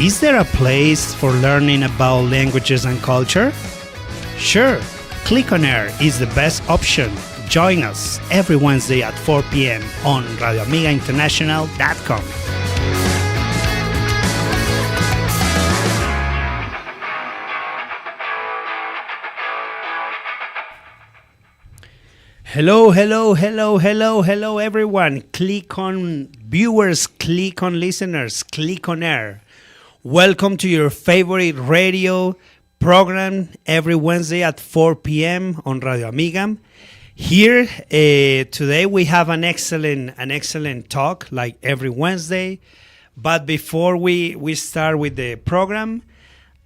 Is there a place for learning about languages and culture? Sure, Clic on Air is the best option. Join us every Wednesday at 4 p.m. on radioamigainternational.com. Hello, everyone. Clic on viewers, clic on listeners, Clic on Air. Welcome to your favorite radio program every Wednesday at 4 p.m. on Radio Amiga. Here, today we have an excellent talk like every Wednesday. But before we start with the program,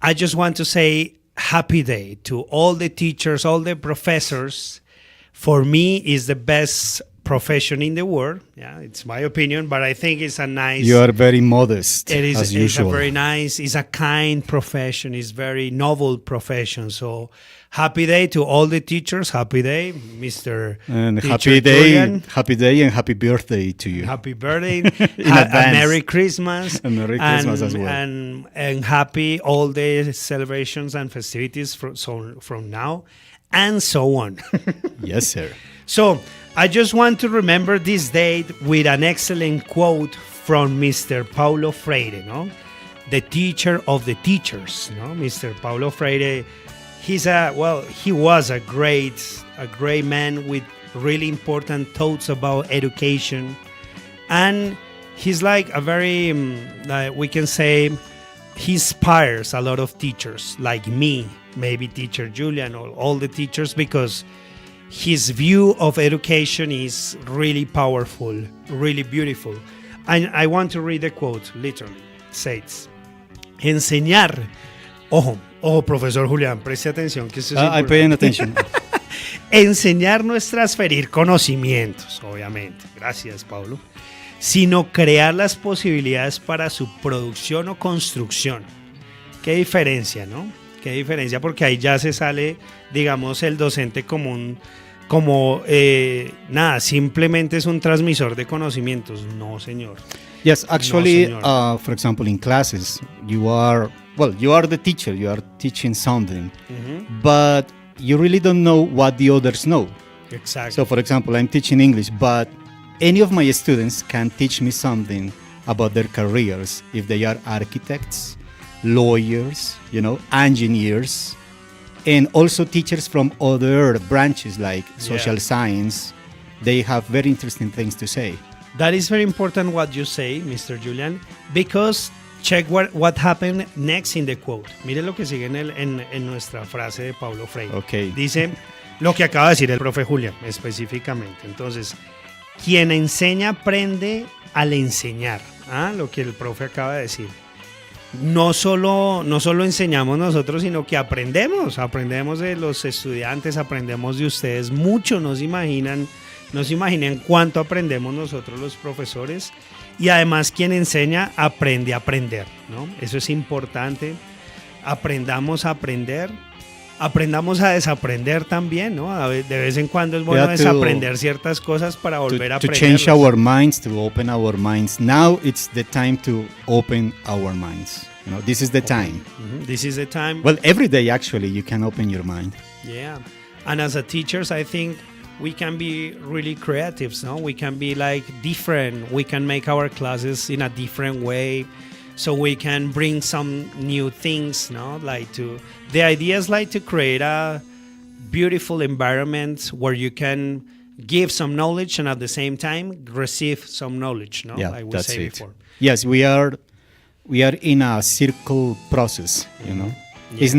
I just want to say happy day to all the teachers, all the professors. For me, is the best profession in the world. Yeah, it's my opinion, but I think it's a nice... You are very modest, it is, as usual. It's a very nice, it's a kind profession, it's very noble profession. So happy day to all the teachers, happy day, Mr. And Teacher happy day, Julian. happy day and happy birthday to you. Happy birthday, advance. Merry Christmas. And Merry Christmas as well. And happy all the celebrations and festivities from now and so on. Yes, sir. So I just want to remember this date with an excellent quote from Mr. Paulo Freire, no? The teacher of the teachers, no? Mr. Paulo Freire, he was a great man with really important thoughts about education. And he's like a very, we can say, he inspires a lot of teachers like me, maybe teacher Julian, or all the teachers, because his view of education is really powerful, really beautiful. And I want to read the quote, literally. It says, enseñar, ojo, profesor Julián, preste atención, que esto es I'm paying attention. Enseñar no es transferir conocimientos, obviamente, gracias Pablo, sino crear las posibilidades para su producción o construcción. ¿Qué diferencia, no? ¿Qué diferencia? Porque ahí ya se sale, digamos, el docente como simplemente es un transmisor de conocimientos. No, señor. Yes, actually, no, señor. For example, in classes, you are the teacher, you are teaching something, but you really don't know what the others know. Exactly. So, for example, I'm teaching English, but any of my students can teach me something about their careers if they are architects, lawyers, engineers, and also teachers from other branches like social science. They have very interesting things to say. That is very important what you say, Mr. Julian, because check what happened next in the quote. Mire lo que sigue en nuestra frase de Paulo Freire. Okay. Dice lo que acaba de decir el profe Julián específicamente. Entonces, quien enseña aprende al enseñar. Lo que el profe acaba de decir. No solo enseñamos nosotros, sino que aprendemos de los estudiantes, aprendemos de ustedes mucho, no se imaginan cuánto aprendemos nosotros los profesores, y además quien enseña aprende a aprender, ¿no? Eso es importante, aprendamos a aprender, aprendamos a desaprender también, ¿no? De vez en cuando es bueno desaprender ciertas cosas para volver a aprender. To change our minds, to open our minds. Now it's the time to open our minds. This is the time. Mm-hmm. This is the time. Well, every day actually you can open your mind. Yeah. And as a teachers, I think we can be really creative, no? We can be like different. We can make our classes in a different way. So we can bring some new things, no? The idea is like to create a beautiful environment where you can give some knowledge and at the same time receive some knowledge, no? Yeah, like we that's say it. Before. Yes, we are in a circle process, Yeah. It's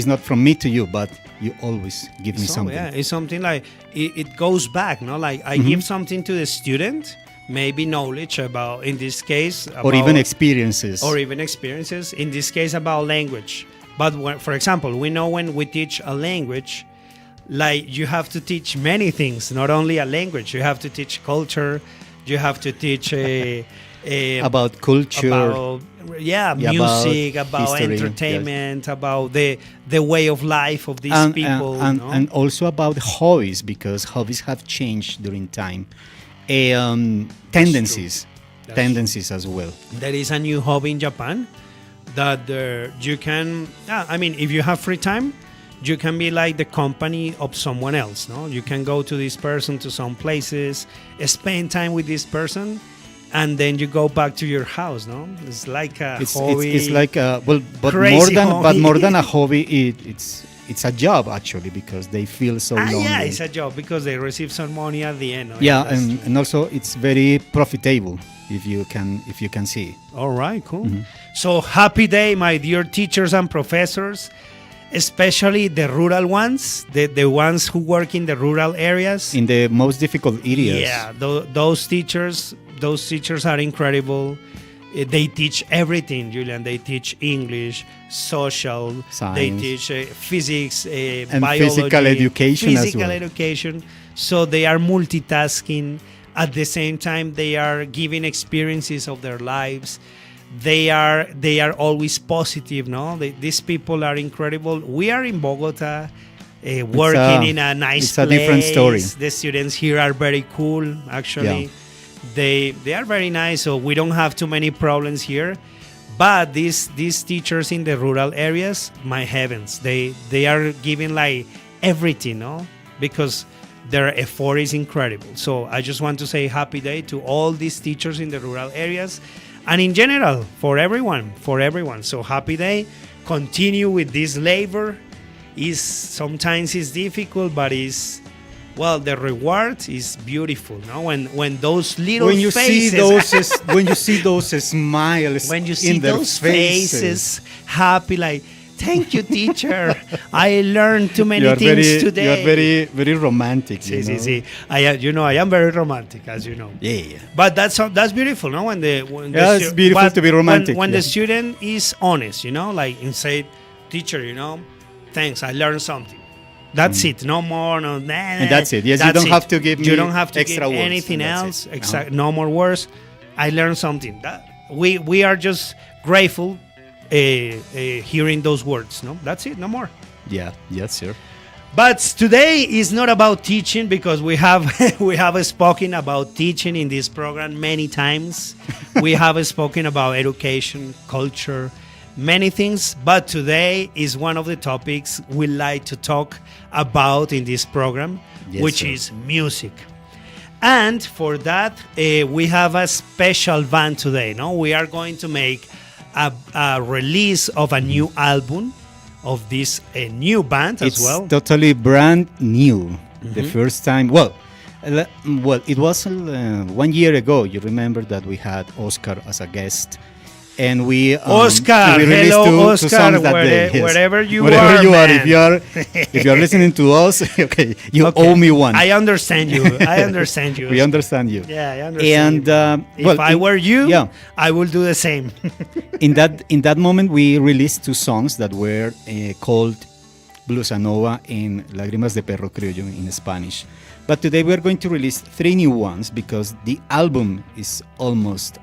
not from me to you, but you always give me something. Yeah, it's something like it goes back, no? Like I give something to the student, maybe knowledge about, in this case, or even experiences. In this case, about language. But for example, we know when we teach a language, like you have to teach many things, not only a language. You have to teach culture. You have to teach about culture, music, about history, entertainment, about the way of life of these people, and also about hobbies, because hobbies have changed during time. Tendencies as well. There is a new hobby in Japan, that you can. I mean, if you have free time, you can be like the company of someone else. No, you can go to this person to some places, spend time with this person, and then you go back to your house. No, it's like a hobby. It's like but crazy more hobby. than a hobby. It's a job actually, because they feel so lonely. Yeah, it's a job because they receive some money at the end. No? Yeah, That's true. and also it's very profitable if you can see. All right, cool. So happy day, my dear teachers and professors, especially the rural ones, the ones who work in the rural areas. In the most difficult areas. Yeah, those teachers are incredible. They teach everything, Julian. They teach English, social, Science. they teach physics, And biology, physical education as well. education. So they are multitasking. At the same time, they are giving experiences of their lives. They are always positive. No, these people are incredible. We are in Bogota, working in a nice it's a place. different story. The students here are very cool. Actually. Yeah. They are very nice, so we don't have too many problems here. But these teachers in the rural areas, my heavens, they are giving like everything, no? Because their effort is incredible. So I just want to say happy day to all these teachers in the rural areas, and in general for everyone. So happy day. Continue with this labor. Sometimes it's difficult, but the reward is beautiful, no? When those little When you faces, see those smiles, when you see in their those faces happy, like thank you, teacher. I learned too many things today. You are very, very romantic. See. I am very romantic, as you know. Yeah. But that's beautiful, no? It's beautiful to be romantic. When the student is honest, like and say, teacher, thanks, I learned something. That's it. No more. No. And that's it. Yes, you don't have to give me You don't have to extra give words. anything else. Uh-huh. No more words. I learned something. We are just grateful hearing those words. No, that's it. No more. Yeah. Yes, sir. But today is not about teaching, because we have spoken about teaching in this program many times. We have spoken about education, culture, many things, but today is one of the topics we like to talk about in this program, Yes, which sir. is music. And for that, we have a special band today. No, we are going to make a release of a new album of this new band as well. It's totally brand new. The first time. Well, it was 1 year ago. You remember that we had Oscar as a guest. And we Oscar, we released hello, two Oscar, songs that day. Yes. wherever you Wherever are, you are, man. if you are listening to us, okay, you Okay. owe me one. I understand you. We understand you. Yeah, I understand. And you. If I were you, yeah, I will do the same. in that moment, we released two songs that were called Bluesa Nova and Lágrimas de Perro Criollo in Spanish. But today we are going to release 3 new ones, because the album is almost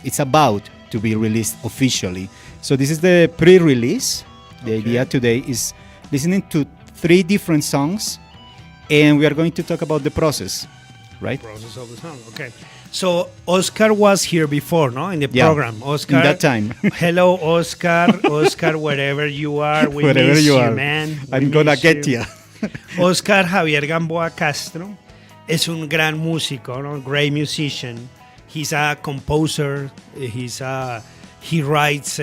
it's about to be released officially. So this is the pre-release. The idea today is listening to 3 different songs, and we are going to talk about the process, right? Process of the song. Okay. So Oscar was here before, no? In the Yeah, program. Oscar. in that time. Hello, Oscar. Oscar, wherever you are, we Wherever miss you you, are, man. We I'm gonna miss get you. Oscar Javier Gamboa Castro es un gran músico, no? Great musician. He's a composer. He writes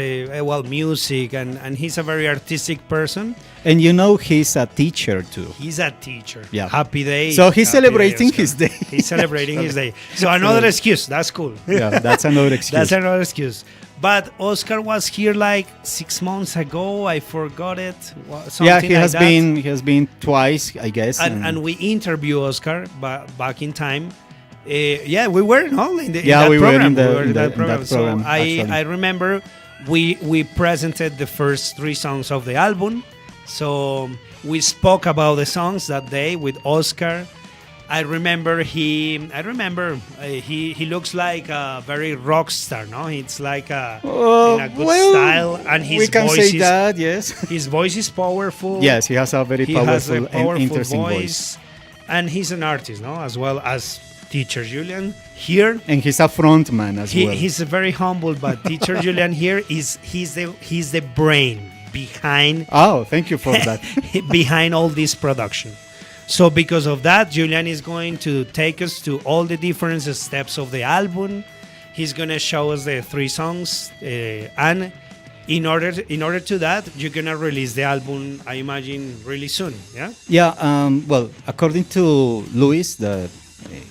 music, and he's a very artistic person. And he's a teacher too. He's a teacher. Yeah. Happy day. So he's Happy celebrating Oscar. his day. He's celebrating his day. So another excuse. That's cool. Yeah, that's another excuse. That's another excuse. But Oscar was here like 6 months ago. I forgot it. Yeah, he has that. been. He has been twice, I guess. And we interviewed Oscar back in time. We were in that we were program. in the- We were in that that program. So program, actually. I remember we presented the first 3 songs of the album. So we spoke about the songs that day with Oscar. I remember he looks like a very rock star, no? It's like in a good style, and his we can voice say is that, yes. his voice is powerful. Yes, he has a very He has powerful, a powerful and interesting voice, and he's an artist, no? As well as Teacher Julian here. And he's a front man as well. He's very humble, but Teacher Julian here he's the brain behind Oh, thank you for that. behind all this production. So because of that, Julian is going to take us to all the different steps of the album. He's gonna show us the 3 songs, and in order to that, you're gonna release the album, I imagine, really soon. Yeah. Yeah. Well, according to Luis, that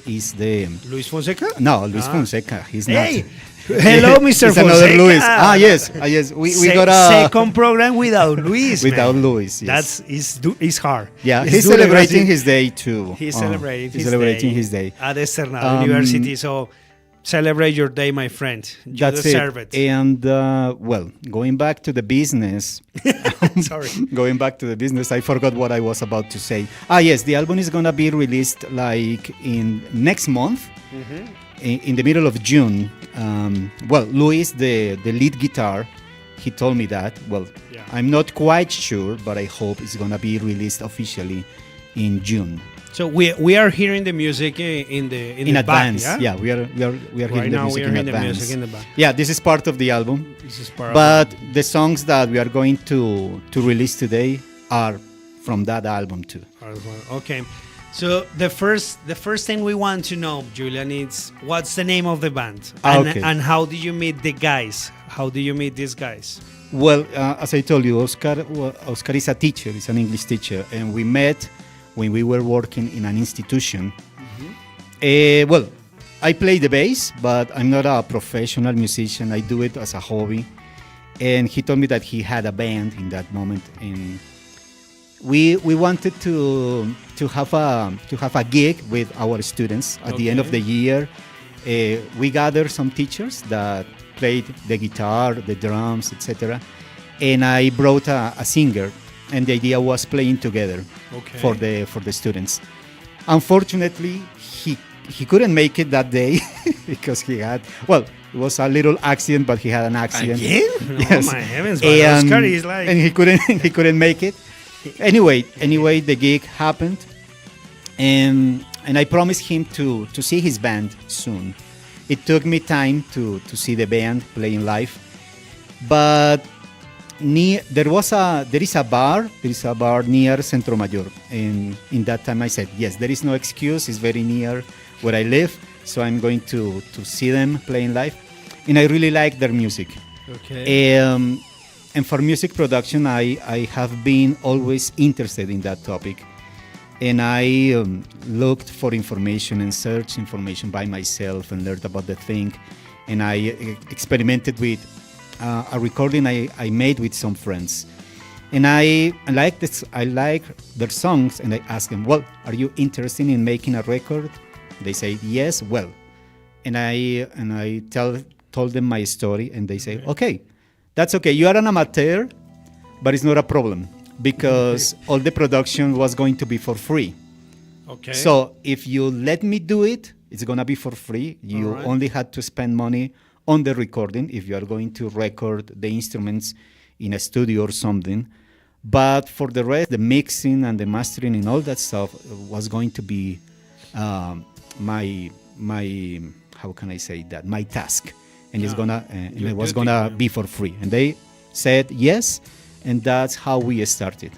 is the Luis Fonseca. no Luis Fonseca. He's Hey, not. hello, Mr. He's Fonseca. another Luis. Yes. We got a second program without Luis. without man. Luis. Yes. It's hard. Yeah, It's he's duro, celebrating gracias. his day too. He's He's celebrating his day. at Externado University. So celebrate your day, my friend. You That's deserve it. it. And well, going back to the business. Sorry. Going back to the business, I forgot what I was about to say. Yes, the album is gonna be released like in next month, in the middle of June. Well, Luis, the lead guitar, he told me that. Well, Yeah. I'm not quite sure, but I hope it's gonna be released officially in June. So we are hearing the music in In the advance, back, yeah, we are Right hearing the now music we are in hearing the advance. music in the back. Yeah, this is part of the album. This is part But the songs that we are going to release today are from that album too. Okay. So the first thing we want to know, Julian, is what's the name of the band, Okay. and how do you meet the guys? How do you meet these guys? Well, as I told you, Oscar is a teacher, he's an English teacher, and we met when we were working in an institution. Well, I play the bass, but I'm not a professional musician. I do it as a hobby. And he told me that he had a band in that moment, and we wanted to have a gig with our students at the end of the year. We gathered some teachers that played the guitar, the drums, etc. And I brought a singer, and the idea was playing together for the students. Unfortunately, he couldn't make it that day because he had, well, it was a little accident, but he had an accident. Again? Yes. Oh my heavens! But Oscar is like, And he couldn't make it. Anyway, the gig happened, and I promised him to see his band soon. It took me time to see the band playing live, but there is a bar near Centro Mayor, and in that time I said yes, there is no excuse. It's very near where I live, so I'm going to see them playing live, and I really like their music. okay. And for music production, I have been always interested in that topic. And I looked for information and searched information by myself and learned about the thing. And I experimented with a recording I made with some friends. And I like their songs, and I asked them, well, are you interested in making a record? They say, yes, well. And I told them my story, and they say, okay. That's okay. You are an amateur, but it's not a problem because all the production was going to be for free. Okay. So if you let me do it, it's going to be for free. You Alright. only had to spend money on the recording if you are going to record the instruments in a studio or something. But for the rest, the mixing and the mastering and all that stuff was going to be my how can I say that? My task. And it's gonna and it was gonna be for free. And they said yes, and that's how we started.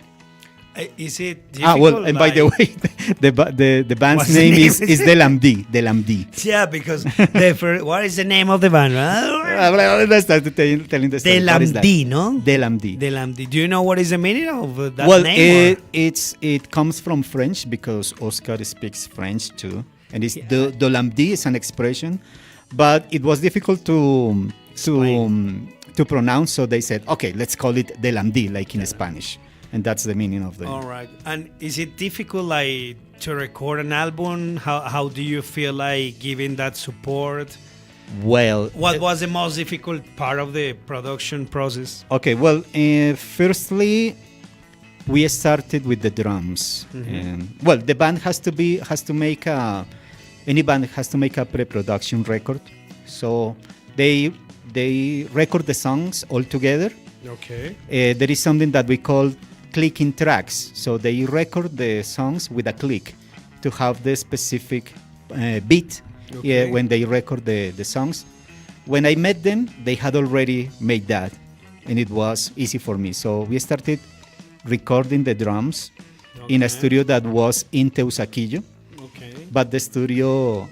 Is it difficult? Well, and by the way, the band's What's the name name? is Delamdi. Yeah, because what is the name of the band? Let's start telling the story. What is that? Delamdi, no? Delamdi. Delamdi. Do you know what is the meaning of that Well, name? it comes from French because Oscar speaks French too, and it's Delamdi is an expression, but it was difficult to pronounce, so they said, okay, let's call it Delamdi, like in Spanish. And that's the meaning of the All right. And is it difficult, like, to record an album? How do you feel like giving that support? Well, What was the most difficult part of the production process? okay, well, firstly, we started with the drums. And, well, the band any band has to make a pre-production record. So they record the songs all together. Okay. There is something that we call clicking tracks. So they record the songs with a click to have the specific beat Okay. when they record the songs. When I met them, they had already made that, and it was easy for me. So we started recording the drums in a Okay. studio that was in Teusaquillo, Okay. but the studio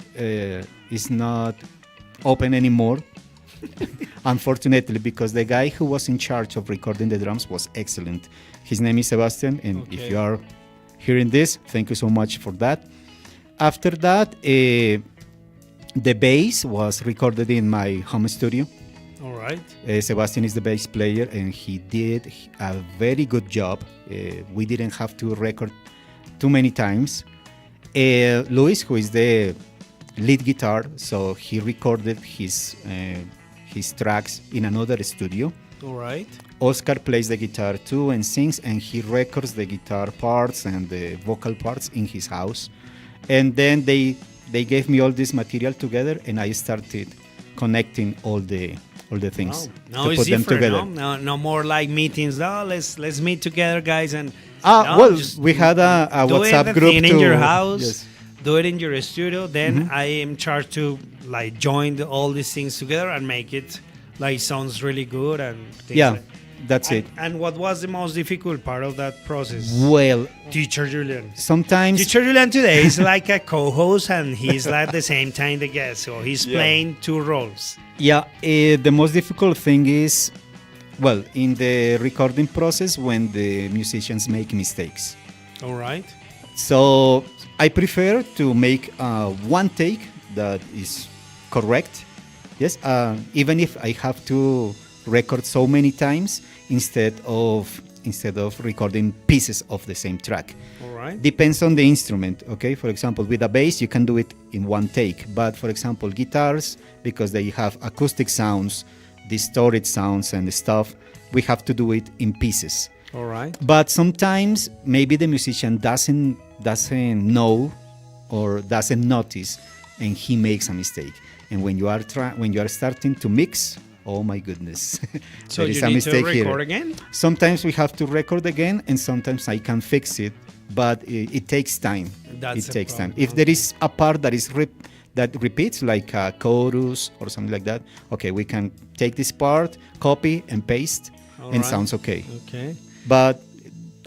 is not open anymore. Unfortunately, because the guy who was in charge of recording the drums was excellent. His name is Sebastian, and if Okay. you are hearing this, thank you so much for that. After that, the bass was recorded in my home studio. All right. Sebastian is the bass player, and he did a very good job. We didn't have to record too many times. Luis, who is the lead guitar, so he recorded his tracks in another studio. All right. Oscar plays the guitar too and sings, and he records the guitar parts and the vocal parts in his house. And then they gave me all this material together, and I started connecting all the things Now to it's put them different. together. No more like meetings. No, let's meet together, guys, and Well, just we had a do WhatsApp group everything to, in your house. Yes. Do it in your studio. Then I am charged to like join all these things together and make it like sounds really good and things Yeah, like- that's it. And what was the most difficult part of that process? Well, Teacher Julian. sometimes Teacher Julian today is like a co-host and he's like at the same time the guest, so he's playing two roles. yeah, the most difficult thing is, well, in the recording process when the musicians make mistakes. All right. So I prefer to make one take that is correct. Yes, even if I have to record so many times instead of recording pieces of the same track. All right. Depends on the instrument. Okay, for example, with a bass you can do it in one take, but for example, guitars, because they have acoustic sounds, distorted sounds and stuff, we have to do it in pieces. All right. But sometimes maybe the musician doesn't know or doesn't notice, and he makes a mistake. And when you are starting to mix, oh my goodness, So there is you a need mistake to here. record again? Sometimes we have to record again, and sometimes I can fix it, but it takes time. That's it the takes time. problem. If there is a part that is that repeats, like a chorus or something like that, okay, we can take this part, copy and paste, All and right. sounds okay. Okay. But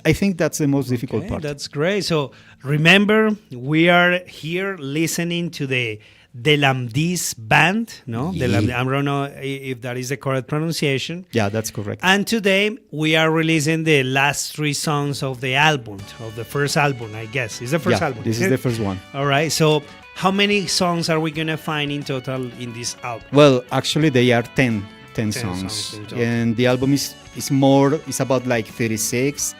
I think that's the most difficult Okay, part. that's great. So remember, we are here listening to the Delamdis band, no? Yeah. I don't know if that is the correct pronunciation. Yeah, that's correct. And today we are releasing the last three songs of the album, of the first album, I guess. It's the first yeah, album. this is the first one. All right. So how many songs are we going to find in total in this album? Well, actually, they are 10 songs. songs in total. And the album is about like 36,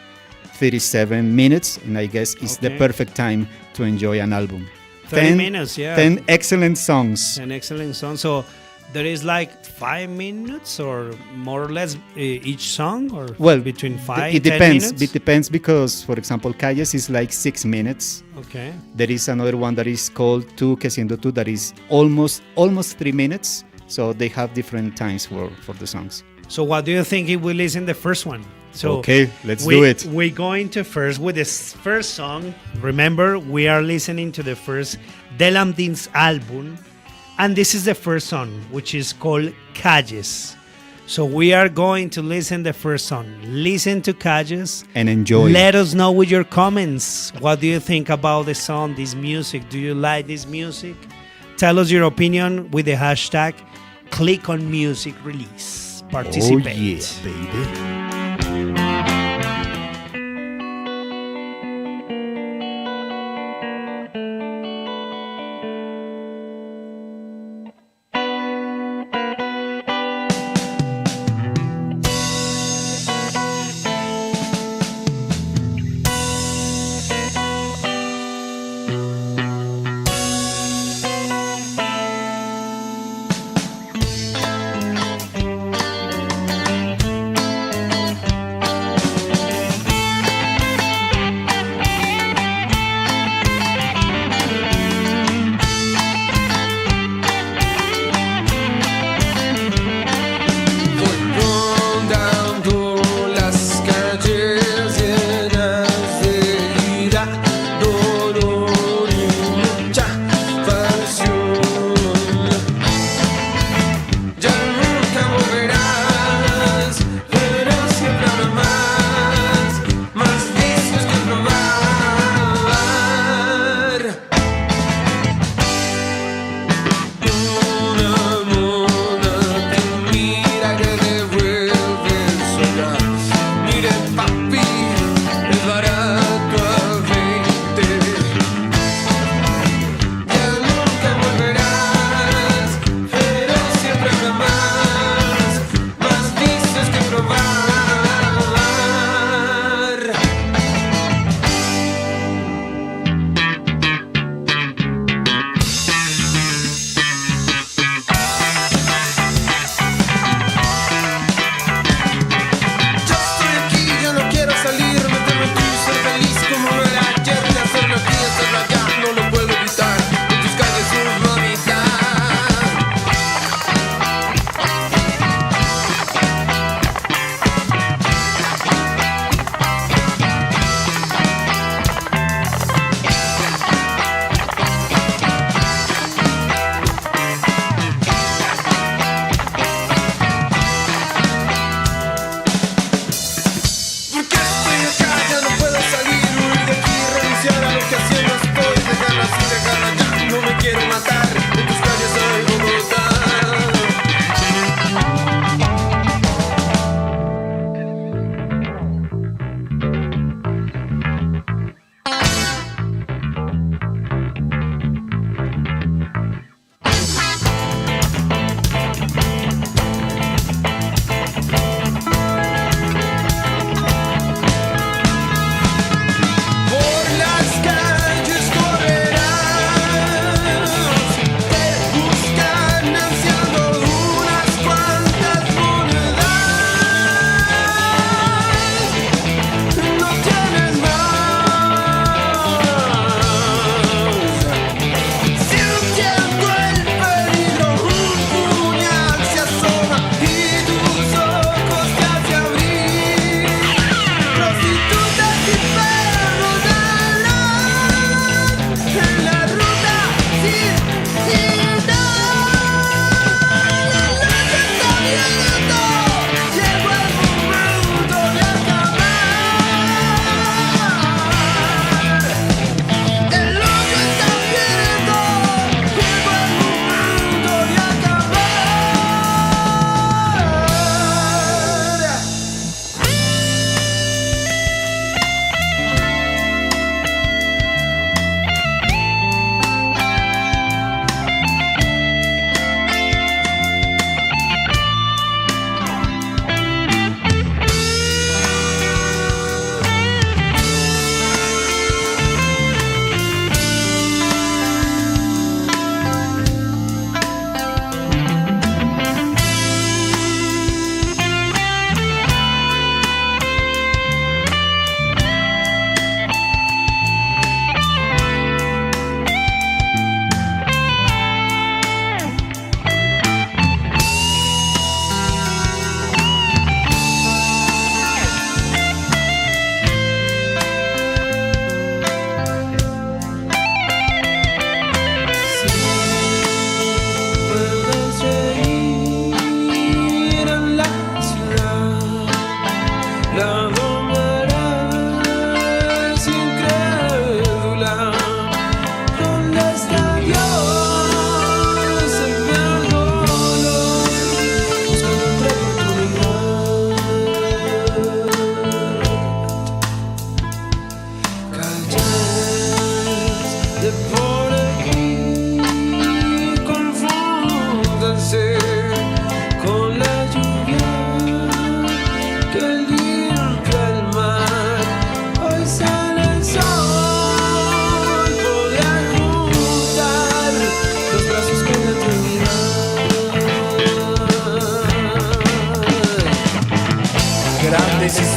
37 minutes. And I guess it's the Okay. perfect time to enjoy an album. 30 minutes, yeah. 10 excellent songs. An excellent song. So there is like 5 minutes or more or less each song, or Well, between 5 it 10 depends. minutes? It depends because, for example, Calles is like 6 minutes. Okay. There is another one that is called Tu Que Siendo Tu that is almost 3 minutes. So they have different times for the songs. So what do you think if we listen the first one? So Okay, let's do it. We're going to first with this first song. Remember, we are listening to the first Delamdins album, and this is the first song, which is called Calles. So we are going to listen the first song. Listen to Calles And enjoy. Let us know with your comments. What do you think about the song, this music? Do you like this music? Tell us your opinion with the hashtag #ClicOnMusicRelease. Participate. Oh yeah, baby.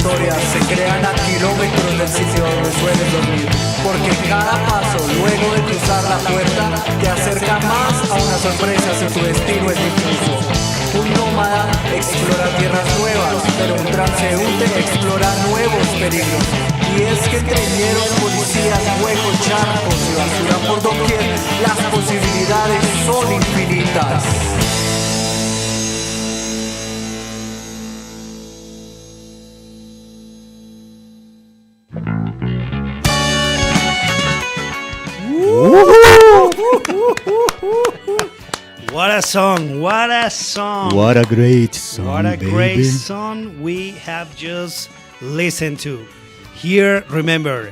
historias se crean a kilómetros del sitio donde sueles dormir, porque cada paso luego de cruzar la puerta te acerca más a una sorpresa si tu destino es difuso. Un nómada explora tierras nuevas, pero un transeúnte explora nuevos peligros. Y es que entre hieros, policías, huecos, charcos y basura por doquier, las posibilidades son infinitas. What a song! What a song! What a great song! What a baby. great song we have just listened to. Here, remember,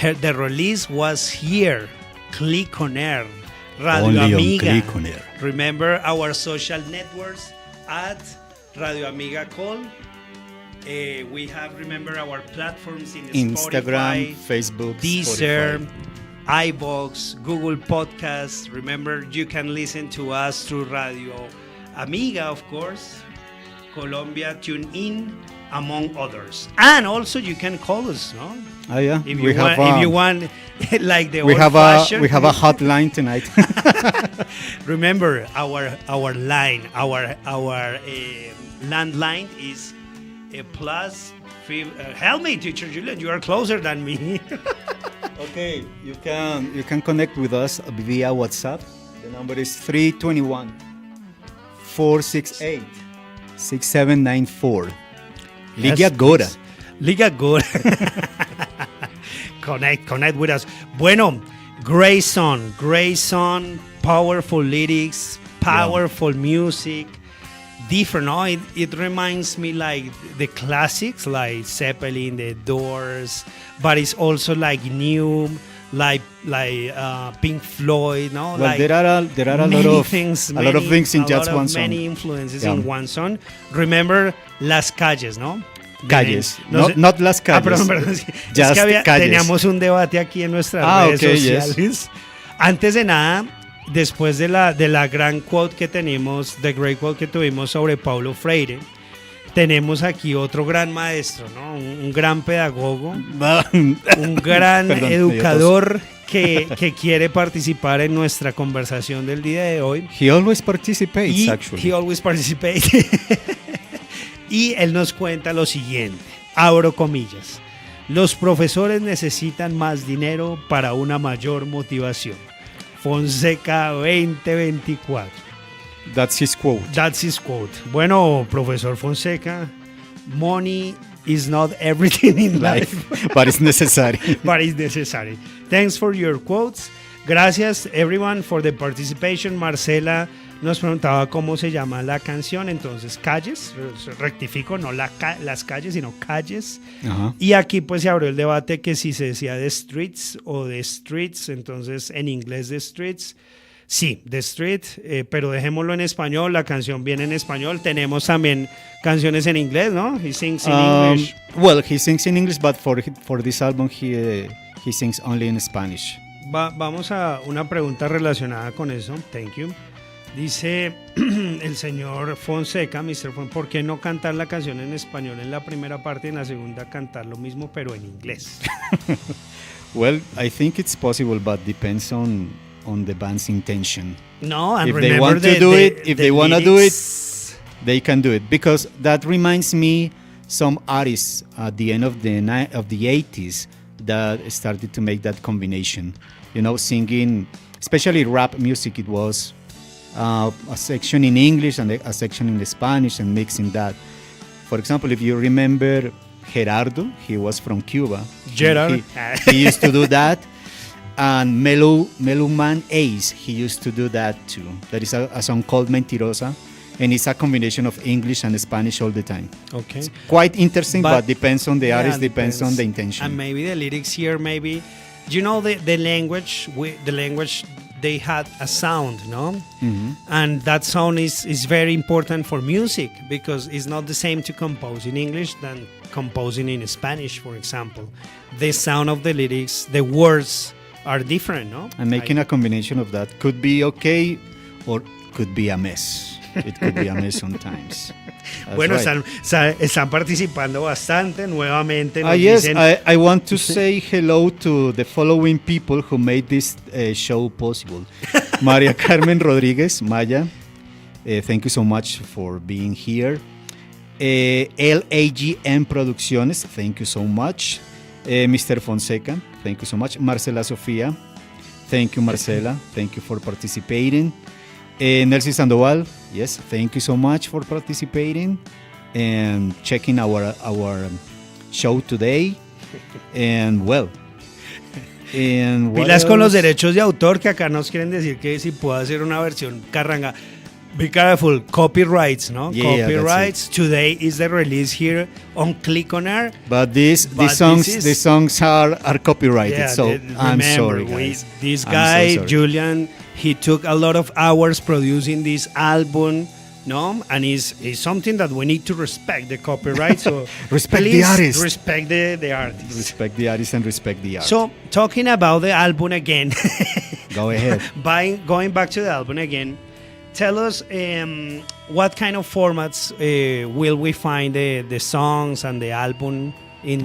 the release was here. Clic on Air, Radio Only on Amiga. Clic on Air. Remember our social networks at Radio Amiga Call. We have, remember, our platforms in Instagram, Spotify, Facebook, Deezer, Spotify. iVoox, Google Podcasts. Remember, you can listen to us through Radio Amiga, of course, Colombia, TuneIn, among others. And also, you can call us, no? Oh yeah, If you want, like the we have old-fashioned. we have a hotline tonight. Remember, our line, our landline is a plus. Help me, teacher Julian. You are closer than me. Okay, you can connect with us via WhatsApp. The number is 321 468 6794. Liga agora. Liga agora. Connect with us. Bueno, great song, powerful lyrics, powerful music. Different, no? It reminds me like the classics, like Zeppelin, The Doors, but it's also like new, like Pink Floyd, no? Well, like there are a lot of things in just one song. Many influences in one song. Remember Las Calles, ¿no? Calles, No sé- not Las Calles. Perdón, sí. Es Just que calles. teníamos un debate aquí en nuestras redes okay, sociales. yes. Antes de nada, después de la gran quote que tenemos, the great quote que tuvimos sobre Paulo Freire, tenemos aquí otro gran maestro, ¿no? Un gran pedagogo, un gran Perdón, educador que quiere participar en nuestra conversación del día de hoy. He always participates, Y actually. he always participates. Y él nos cuenta lo siguiente, abro comillas: los profesores necesitan más dinero para una mayor motivación. Fonseca 2024. That's his quote. That's his quote. Bueno, profesor Fonseca, money is not everything in life, But it's necessary. but it's necessary. Thanks for your quotes. Gracias, everyone, for the participation. Marcela nos preguntaba cómo se llama la canción, entonces Calles, rectifico, no las calles, sino Calles. Uh-huh. Y aquí pues se abrió el debate que si se decía The Streets o The Streets, entonces en inglés The Streets. Sí, The Street, pero dejémoslo en español, la canción viene en español. Tenemos también canciones en inglés, ¿no? He sings in English. Well, he sings in English, but for this album he sings only in Spanish. Vamos a una pregunta relacionada con eso. Thank you. Dice el señor Fonseca, Mr. Fonseca, ¿por qué no cantar la canción en español en la primera parte y en la segunda cantar lo mismo pero en inglés? Well, I think it's possible, but depends on the band's intention. No, and If remember they want to do it, if they want to do it, they can do it. Because that reminds me some artists at the end of the 80s that started to make that combination. You know, singing, especially rap music, it was a section in English and a section in Spanish and mixing that. For example, if you remember Gerardo, he was from Cuba. Gerard. He used to do that. And Mellow Man Ace, he used to do that too. There is a song called Mentirosa, and it's a combination of English and Spanish all the time. Okay. It's quite interesting, But- but depends on the Yeah, artist, depends on the intention. And maybe the lyrics here, maybe, you know, the language, they had a sound, no? Mhm. And that sound is very important for music because it's not the same to compose in English than composing in Spanish, for example. The sound of the lyrics, the words are different, no? And making a combination of that could be okay or could be a mess. It could be a mess sometimes. That's Bueno, right. están participando bastante nuevamente. Nos Yes, dicen, I want to say hello to the following people who made this show possible. Maria Carmen Rodriguez, Maya, thank you so much for being here. LAGM Producciones, thank you so much. Mr. Fonseca, thank you so much. Marcela Sofía, thank you, Marcela. Thank you for participating. Nelson Sandoval, yes, thank you so much for participating and checking our show today. And well, and what pilas con los else? derechos de autor, que acá nos quieren decir que si puedo hacer una versión carranga. Be careful, copyrights, no? Yeah, that's Copyrights. Today is the release here on Clic on Air. But these But songs, this is- the songs are copyrighted, so I'm remember, sorry, guys. This I'm guy, so sorry. Julian, he took a lot of hours producing this album, no? And it's something that we need to respect the copyright. So Respect the please artist. Respect the artist. Respect the artist and respect the art. So talking about the album again, Go ahead. going back to the album again, tell us what kind of formats will we find the songs and the album in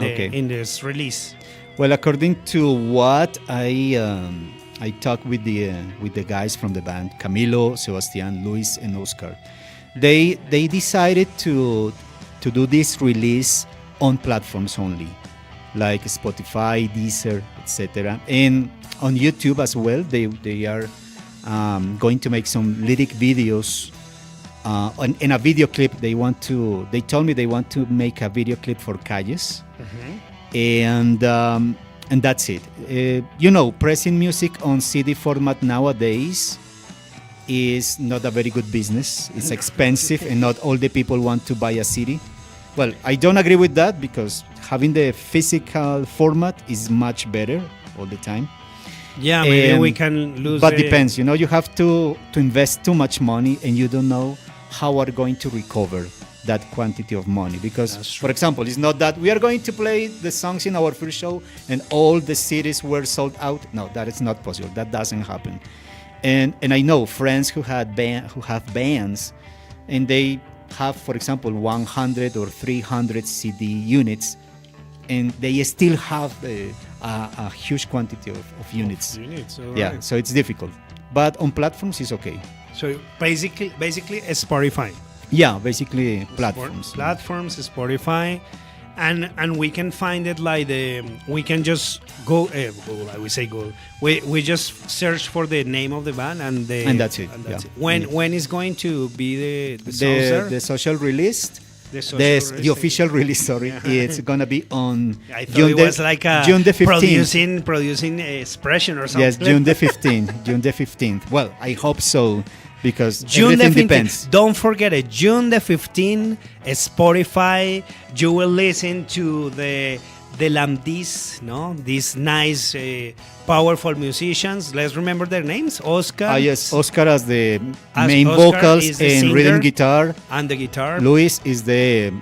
this release? Well, according to what I talked with the guys from the band, Camilo, Sebastián, Luis, and Oscar, they decided to do this release on platforms only, like Spotify, Deezer, etc., and on YouTube as well. They are going to make some lyric videos. In a video clip, they told me they want to make a video clip for Calles. And that's it. Pressing music on CD format nowadays is not a very good business. It's expensive, and not all the people want to buy a CD. Well, I don't agree with that, because having the physical format is much better all the time. Yeah, maybe we can lose. But depends, you have to invest too much money, and you don't know how are going to recover that quantity of money. Because, for example, it's not that we are going to play the songs in our first show and all the CDs were sold out. No, that is not possible. That doesn't happen. And I know friends who have bands, and they have, for example, 100 or 300 CD units, and they still have a huge quantity of units. Yeah, right. so it's difficult. But on platforms, it's okay. So basically, it's Spotify. Yeah, basically platforms. Platforms, Spotify, and we can find it like we can just go. Google, I would say Google. We just search for the name of the band and that's it. Yeah. When is going to be the songs there? The social release. The official release, sorry, it's gonna be on I thought it was like a June the 15th. producing expression or something. Yes, June the 15th. June the 15th. Well, I hope so, because June the everything 15th. depends. Don't forget it. June the 15th, Spotify. You will listen to the Lamdis, no? These nice, powerful musicians. Let's remember their names. Oscar. Yes, Oscar as the As main Oscar vocals is the and singer. rhythm guitar. And the guitar. Luis is the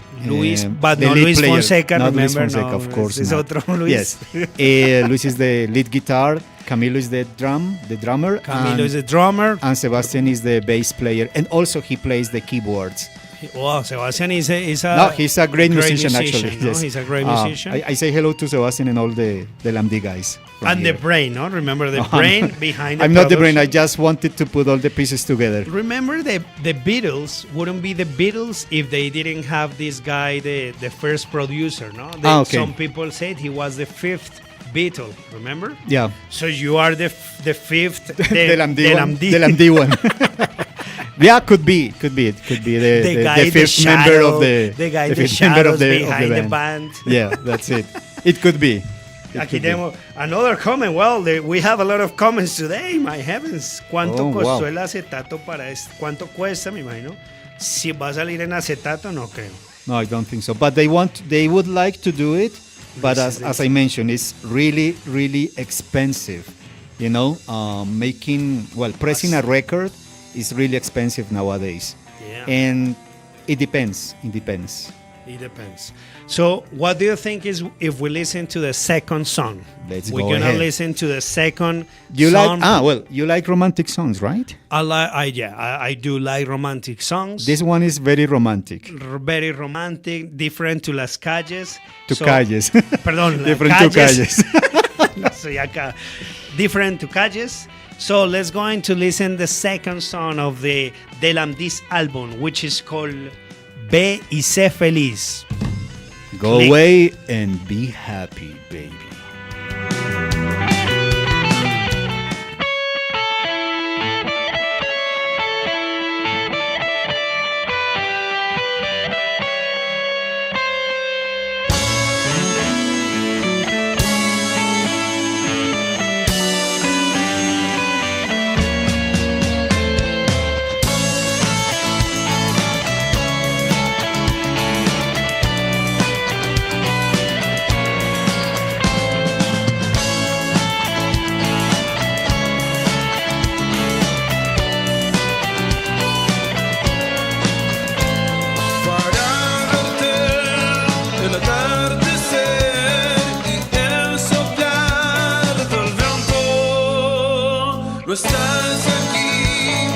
But the not lead Luis player. Fonseca, Not Luis remember? Fonseca, No, of course it's not. otro Luis. Yes, Luis is the lead guitar. Camilo is the drummer. Camilo is the drummer. And Sebastian is the bass player, and also he plays the keyboards. Wow, Sebastian is a No, he's a great musician, actually. No? Yes. He's a great musician. I say hello to Sebastian and all the Lamdi guys. from And here. the brain, no? Remember the brain behind the I'm not the brain. I production. just wanted to put all the pieces together. Remember the Beatles wouldn't be the Beatles if they didn't have this guy, the first producer, no? Okay. Some people said he was the fifth Beatle, remember? Yeah. So you are the fifth, The Lamdi one. Lamdi. The Lamdi one. Yeah, could be. It could be The guy in the the fifth member shadow, of the guy in the fifth member shadows of the behind the band. band. Yeah, that's it. It could be. It Aquí could be. tenemos another comment. Well, we have a lot of comments today. My heavens. ¿Cuánto Oh, costó wow. el acetato para esto? ¿Cuánto cuesta, me imagino? Si va a salir en acetato, no creo. No, I don't think so. But they would like to do it, but as I mentioned, it's really, really expensive. Pressing a record is really expensive nowadays. Yeah. And it depends. It depends. So, what do you think is if we listen to the second song? Let's We're go gonna ahead. listen to the second You song. you like romantic songs, right? I do like romantic songs. This one is very romantic. Very romantic, different to Las Calles. To Calles. Perdón, Las Different to Calles. No soy acá. Different to Calles. So let's go into listen the second song of the this album, which is called Ve y sé feliz. Go Clic. away and be happy, baby. No estás aquí,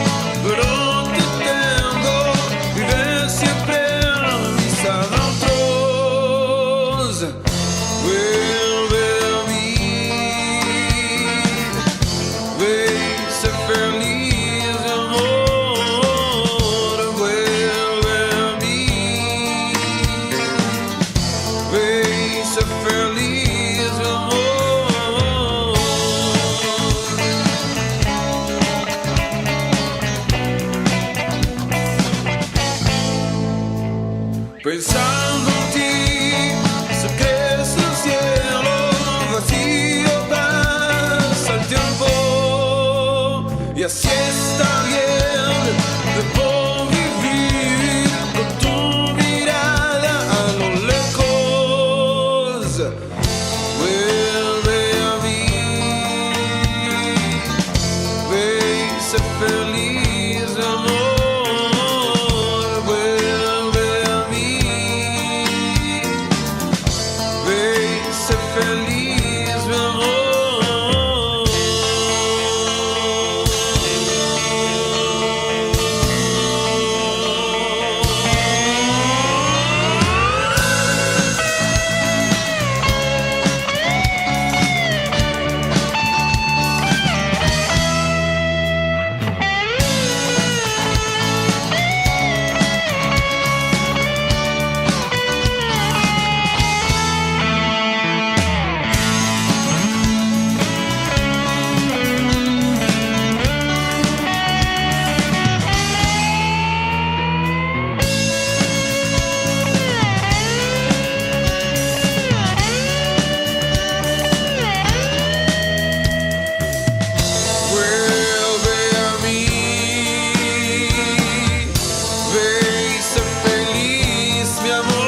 pero te tengo. Vive siempre en mis adentros. Vuelve a mí. Ve y sé feliz, amor. Vuelve a mí. Ve y sé feliz, amor. Pensando en ti, se crece el cielo, vacío pasa el tiempo, y así está bien, debo vivir con tu mirada a lo lejos. Vuelve a mí, ve y sé feliz, amor. Feliz, mi amor.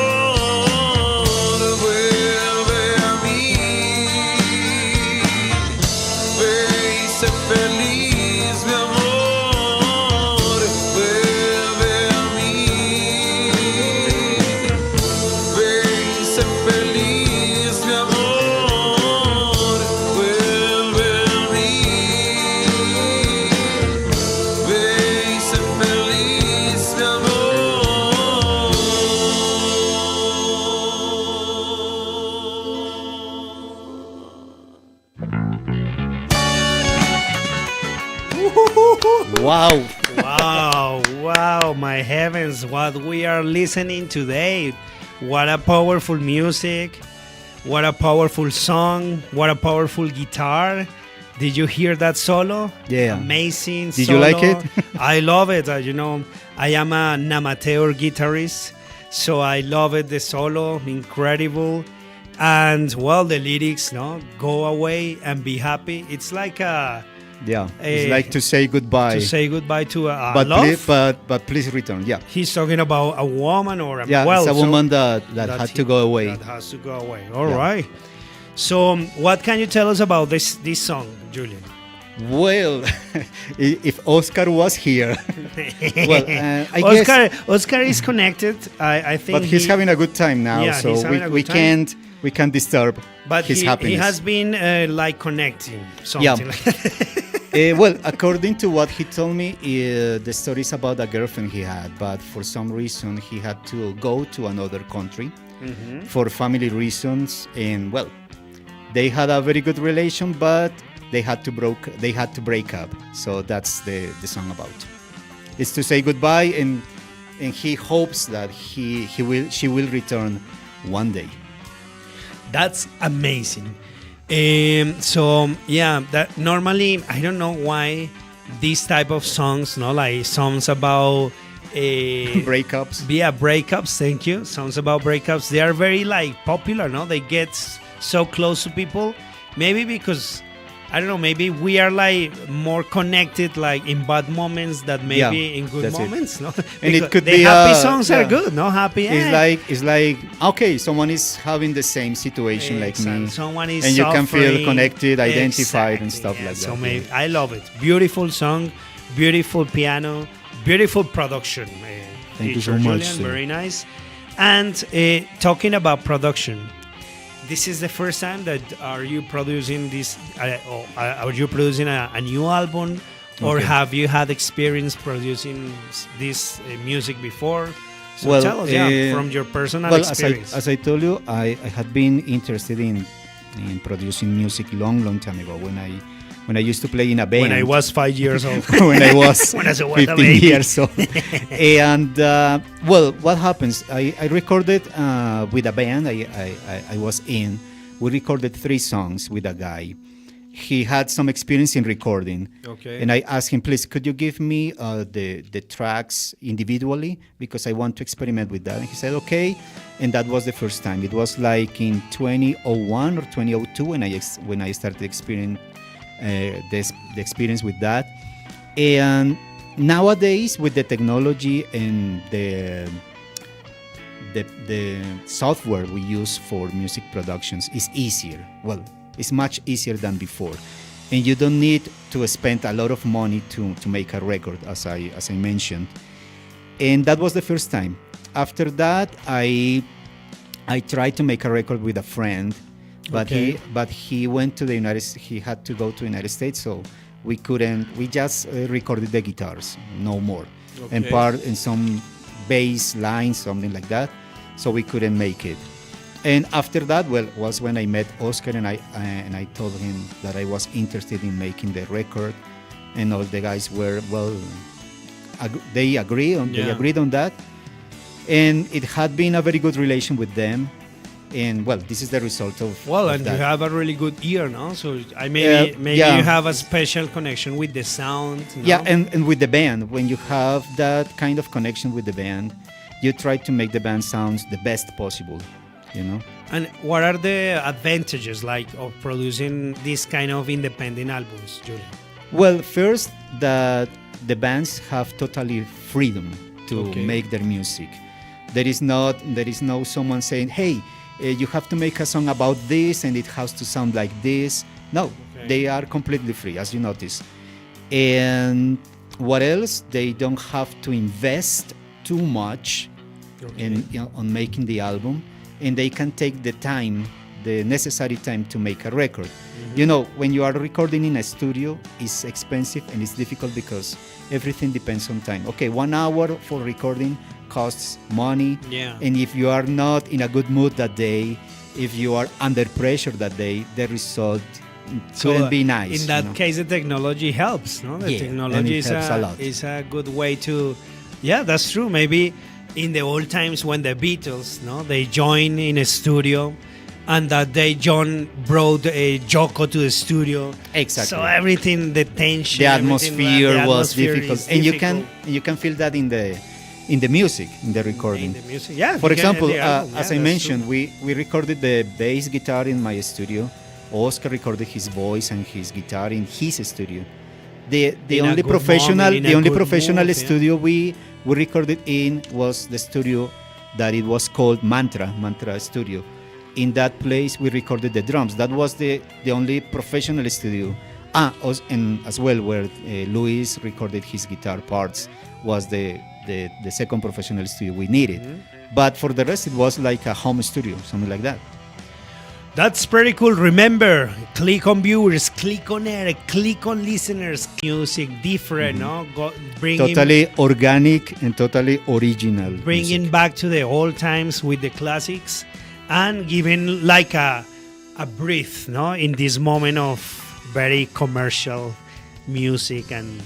Wow. Wow, my heavens, what we are listening today. What a powerful music. What a powerful song. What a powerful guitar. Did you hear that solo? Yeah. Amazing Did solo. you like it? I love it. I am an amateur guitarist, so I love it. The solo, incredible. And, well, the lyrics, no? Go away and be happy. It's like a... Yeah, it's like to say goodbye. To say goodbye to a but love. But please return. Yeah. He's talking about a woman or a Yeah, well, it's a so woman that had to go away. That has to go away. All right. So, what can you tell us about this song, Julian? Well, if Oscar was here, well, I guess, Oscar is connected. I think, but he's having a good time now, Yeah, so he's having a we good time. can't disturb but his he happiness. has been like connecting something. Yeah. Like that. Well, according to what he told me, the story is about a girlfriend he had, but for some reason he had to go to another country for family reasons, and well, they had a very good relation, but they had to break up. So that's the song about. It's to say goodbye, and he hopes that she will return one day. That's amazing. So yeah, that normally I don't know why these type of songs, like songs about Breakups. yeah, breakups. Thank you. Songs about breakups. They are very like popular. No, they get so close to people. Maybe because I don't know. Maybe we are like more connected, like in bad moments, than maybe Yeah, in good that's it. moments. No, And it Because could the be happy songs are yeah. good. No, happy. It's like okay, someone is having the same situation like me, Someone is and you can feel suffering. connected, identified, and Exactly, stuff yeah. like that. So yeah. maybe I love it. Beautiful song, beautiful piano, beautiful production. Thank you teacher so much, Julian, sir. very nice. And talking about production, this is the first time that are you producing this? Are you producing a new album, or Okay. have you had experience producing this music before? So Well, tell us, from your personal Well, experience. as I told you, I had been interested in producing music long time ago when I used to play in a band. when I was 5 years old. when I was When I was a 15 baby. years old. And well, what happens? I recorded with a band I was in. We recorded 3 songs with a guy. He had some experience in recording. Okay. And I asked him, please, could you give me the tracks individually? Because I want to experiment with that. And he said, okay. And that was the first time. It was like in 2001 or 2002 when I started experiencing the experience with that. And nowadays, with the technology and the software we use for music productions is easier. Well, it's much easier than before, and you don't need to spend a lot of money to make a record, as I mentioned. And that was the first time. After that, I tried to make a record with a friend, but he went to the he had to go to the United States, so we couldn't. We just recorded the guitars, no more, and some bass lines, something like that. So we couldn't make it. And after that, well, was when I met Oscar, and I told him that I was interested in making the record, and all the guys were they agreed on that, and it had been a very good relation with them. And well, this is the result of And that. you have a really good ear, no? So maybe yeah. you have a special connection with the sound. No? Yeah, and with the band, when you have that kind of connection with the band, you try to make the band sounds the best possible, you know. And what are the advantages like of producing this kind of independent albums, Julian? Well, first, that the bands have totally freedom to make their music. There is no someone saying, hey, you have to make a song about this and it has to sound like this. No, they are completely free, as you notice. And what else? They don't have to invest too much on making the album, and they can take the necessary time to make a record. You know, when you are recording in a studio, it's expensive and it's difficult because everything depends on time. Okay, 1 hour for recording costs money. Yeah. And if you are not in a good mood that day, if you are under pressure that day, the result couldn't be nice. In that case, the technology helps, no? The technology and it helps a lot. is a good way to... Yeah, that's true. Maybe in the old times when the Beatles, no, they joined in a studio, and that day John brought Joko to the studio. Exactly. So everything, the tension, The atmosphere was atmosphere difficult, is and difficult. you can feel that in the music, in the recording. In the music, yeah. For you can- example, the album, as yeah, I that's mentioned, true. we recorded the bass guitar in my studio. Oscar recorded his voice and his guitar in his studio. The In a only good professional moment, in a good professional mood, yeah. studio we recorded in was the studio that it was called Mantra Studio. In that place we recorded the drums. That was the only professional studio And as well, where Luis recorded his guitar parts was the second professional studio we needed. But for the rest, it was like a home studio, something like that. That's pretty cool. Remember, click on viewers, click on air, click on listeners. Music different, no? Totally organic and totally original. Bringing music. back to the old times with the classics and giving like a breath, no? In this moment of very commercial music and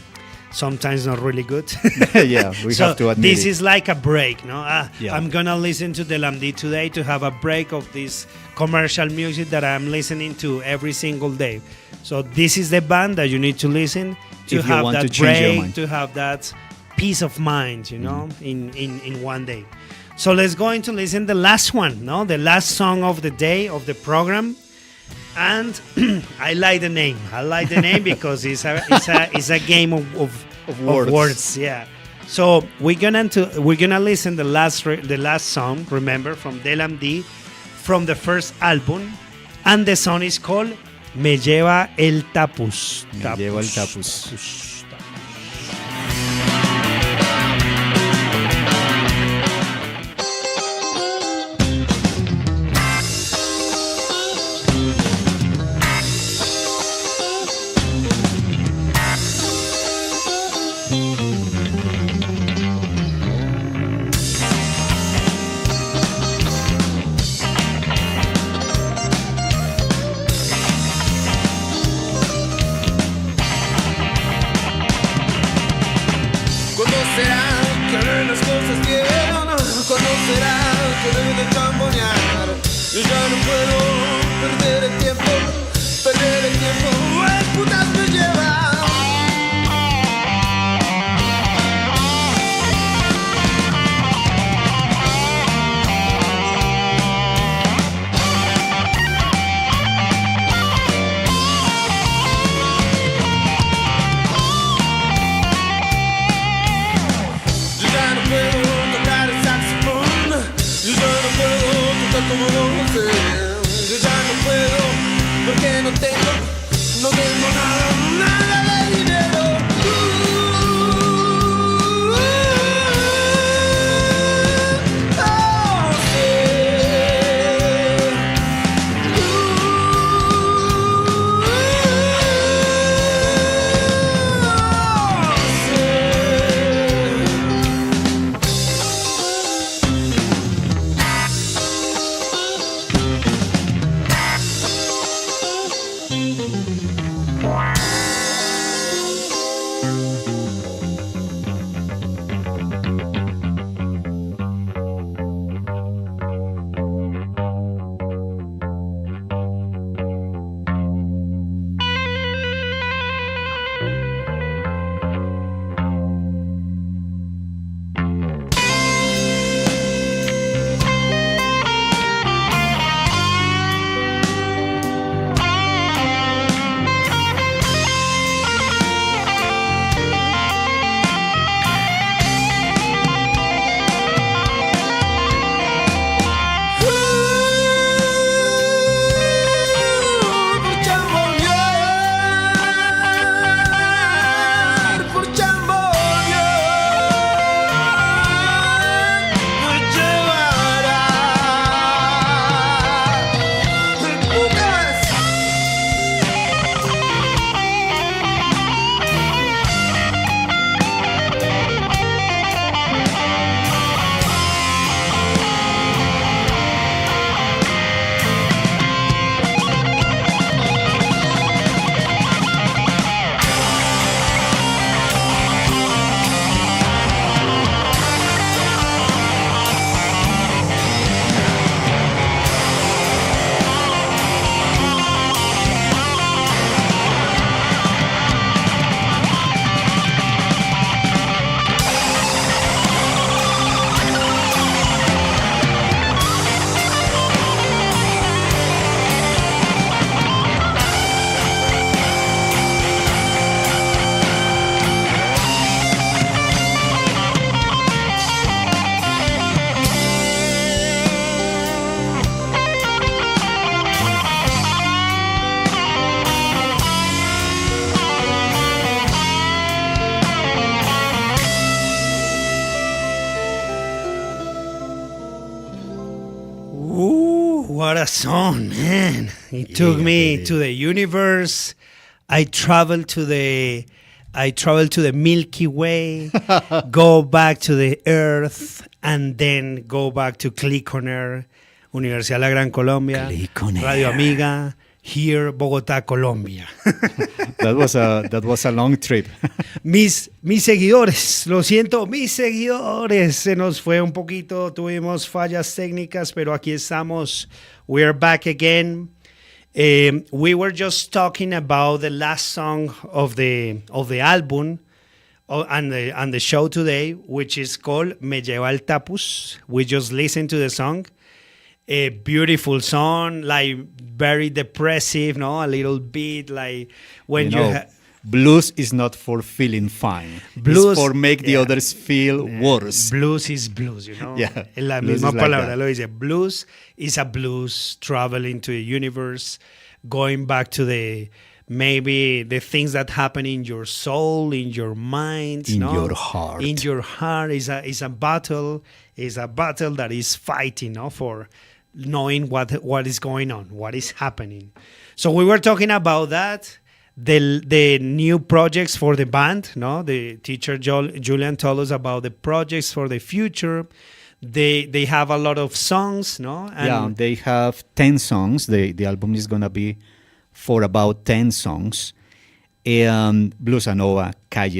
sometimes not really good. Yeah, we have to admit this it. is like a break, no? Yeah. I'm gonna listen to the Lamdi today to have a break of this commercial music that I'm listening to every single day. So this is the band that you need to listen to If you have want that to change your break, mind. to have that peace of mind, you know, in one day. So let's go into listen the last one, no? The last song of the day of the program. And I like the name. I like the name because it's a game of words. Yeah. So we're gonna listen the last song. Remember, from Del MD, from the first album, and the song is called "Me lleva el tapus." Me lleva el tapus. Conocerá que haré las cosas bien, conocerá que debe de chambonear. Yo ya no puedo perder el tiempo, el putas me lleva. Yo ya no puedo tocar el saxofón, yo ya no puedo tocar como lo sé. Yo ya no puedo porque no tengo nada de dinero. Oh, sí. What a song, man. It took me to the universe. I traveled to the Milky Way, go back to the Earth, and then go back to Clic on Air, Universidad La Gran Colombia, Clic on Radio Air. Amiga, here, Bogotá, Colombia. That was a long trip. Mis seguidores, lo siento, mis seguidores, se nos fue un poquito, tuvimos fallas técnicas, pero aquí estamos. We're back again. We were just talking about the last song of the album and the show today, which is called Me Lleva el Tapus. We just listened to the song. A beautiful song, like very depressive, no? A little bit like when blues is not for feeling fine. Blues, it's for make the yeah. others feel worse. Blues is blues, you know? Yeah, La blues misma is like palabra that. lo dice. Blues is a blues, traveling to the universe, going back to maybe the things that happen in your soul, in your mind, In no? your heart. In your heart is a battle. Is a battle that is fighting, no? For knowing what is going on, what is happening. So we were talking about that. The new projects for the band, no? The teacher Julian told us about the projects for the future. They have a lot of songs, no? And They have 10 songs. The album is gonna be for about 10 songs. Blues Nova, Calles,